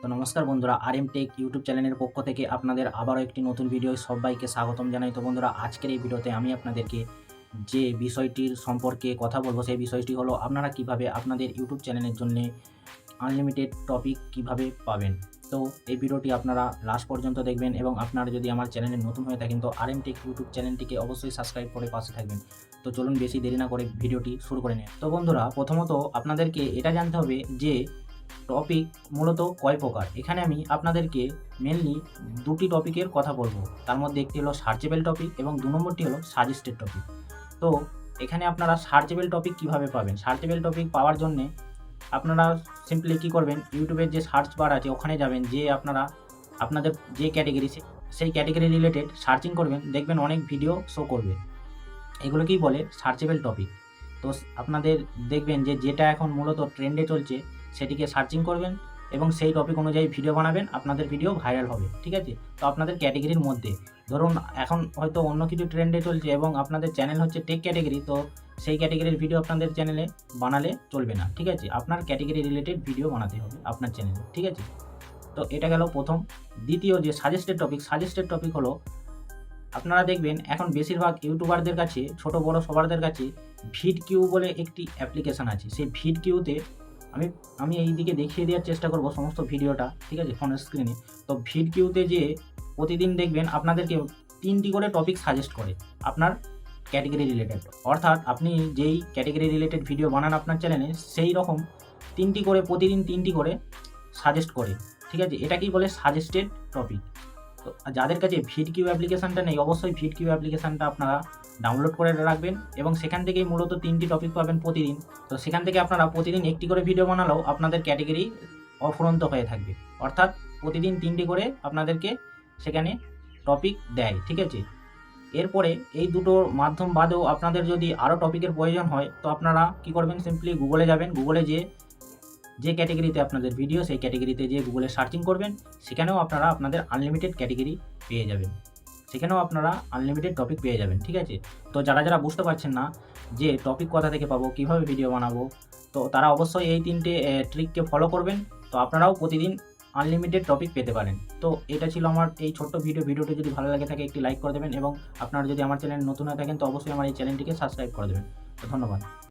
তো নমস্কার বন্ধুরা, আরএম টেক ইউটিউব চ্যানেলের পক্ষ থেকে আপনাদের আবারও একটি নতুন ভিডিও সবাইকে স্বাগতম জানাই। তো বন্ধুরা, আজকের এই ভিডিওতে আমি আপনাদেরকে যে বিষয়টির সম্পর্কে কথা বলবো সেই বিষয়টি হলো আপনারা কিভাবে আপনাদের ইউটিউব চ্যানেলের জন্য আনলিমিটেড টপিক কিভাবে পাবেন। তো এই ভিডিওটি আপনারা লাস্ট পর্যন্ত দেখবেন এবং আপনারা যদি আমার চ্যানেলে নতুন হয়ে থাকেন তো আরএম টেক ইউটিউব চ্যানেলটিকে অবশ্যই সাবস্ক্রাইব করে পাশে থাকবেন। তো চলুন বেশি দেরি না করে ভিডিওটি শুরু করে নিন। তো বন্ধুরা, প্রথমত আপনাদেরকে এটা জানতে হবে যে টপিক মূলত কয় প্রকার। এখানে আমি আপনাদেরকে মেনলি দুটি টপিকের কথা বলবো। তার মধ্যে একটি হলো সার্চেবল টপিক এবং ২ নম্বরটি হলো সাজেস্টেড টপিক। তো এখানে আপনারা সার্চেবল টপিক কিভাবে পাবেন? সার্চেবল টপিক পাওয়ার জন্যে আপনারা সিম্পলি কী করবেন, ইউটিউবের যে সার্চ বার আছে ওখানে যাবেন, যে আপনারা আপনাদের যে ক্যাটেগরি সেই ক্যাটেগরি রিলেটেড সার্চিং করবেন, দেখবেন অনেক ভিডিও শো করবে। এগুলোকেই বলে সার্চেবল টপিক। তো আপনাদের দেখবেন যে যেটা এখন মূলত ট্রেন্ডে চলছে সেটিকে সার্চিং করবেন এবং সেই টপিক অনুযায়ী ভিডিও বানাবেন, আপনাদের ভিডিও ভাইরাল হবে। ঠিক আছে? তো আপনাদের ক্যাটেগরির মধ্যে ধরুন এখন হয়তো অন্য কিছু ট্রেন্ডে চলছে এবং আপনাদের চ্যানেল হচ্ছে টেক ক্যাটেগরি, তো সেই ক্যাটেগরির ভিডিও আপনাদের চ্যানেলে বানালে চলবে না। ঠিক আছে? আপনার ক্যাটেগরি রিলেটেড ভিডিও বানাতে হবে আপনার চ্যানেলে। ঠিক আছে? তো এটা গেল প্রথম। দ্বিতীয় যে সাজেস্টেড টপিক হলো আপনারা দেখবেন এখন বেশিরভাগ ইউটিউবারদের কাছে, ছোট বড় সবারদের কাছে ভিডকিউ বলে একটি অ্যাপ্লিকেশান আছে। সেই ভিডকিউতে আমি এই দিকে দেখিয়ে দেওয়ার চেষ্টা করব সমস্ত ভিডিওটা। ঠিক আছে? ফোনের স্ক্রিনে। তো ভিডকিউতে যে প্রতিদিন দেখবেন আপনাদেরকে ৩টি করে টপিক সাজেস্ট করে আপনার ক্যাটেগরি রিলেটেড। অর্থাৎ আপনি যেই ক্যাটেগরি রিলেটেড ভিডিও বানান আপনার চ্যানেলে, সেই রকম ৩টি করে প্রতিদিন ৩টি করে সাজেস্ট করে। ঠিক আছে? এটাকেই বলে সাজেস্টেড টপিক। তো যাদের কাছে ভিডকিউ অ্যাপ্লিকেশানটা নেই, অবশ্যই ভিডকিউ অ্যাপ্লিকেশানটা আপনারা ডাউনলোড করে রাখবেন এবং সেখান থেকেই মূলত 3টি টপিক পাবেন প্রতিদিন। তো সেখান থেকে আপনারা প্রতিদিন একটি করে ভিডিও বানালেও আপনাদের ক্যাটেগরি অফুরন্ত হয়ে থাকবে। অর্থাৎ প্রতিদিন 3টি করে আপনাদেরকে সেখানে টপিক দেয়। ঠিক আছে? এরপরে এই দুটো মাধ্যম বাদেও আপনাদের যদি আরও টপিকের প্রয়োজন হয় তো আপনারা কী করবেন, সিম্পলি গুগলে যাবেন। গুগলে যে ক্যাটেগরিতে আপনাদের ভিডিও সেই ক্যাটেগরিতে যেয়ে গুগলে সার্চিং করবেন, সেখানেও আপনারা আপনাদের আনলিমিটেড ক্যাটেগরি পেয়ে যাবেন, সেখানেও আপনারা আনলিমিটেড টপিক পেয়ে যাবেন। ঠিক আছে? তো যারা বুঝতে পারছেন না যে টপিক কোথা থেকে পাবো, কীভাবে ভিডিও বানাবো, তো তারা অবশ্যই এই 3টে ট্রিককে ফলো করবেন। তো আপনারাও প্রতিদিন আনলিমিটেড টপিক পেতে পারেন। তো এটা ছিল আমার এই ছোট্ট ভিডিওটি যদি ভালো লাগে থাকে একটি লাইক করে দেবেন এবং আপনারা যদি আমার চ্যানেল নতুন হয়ে থাকেন তো অবশ্যই আমার এই চ্যানেলটিকে সাবস্ক্রাইব করে দেবেন। তো ধন্যবাদ।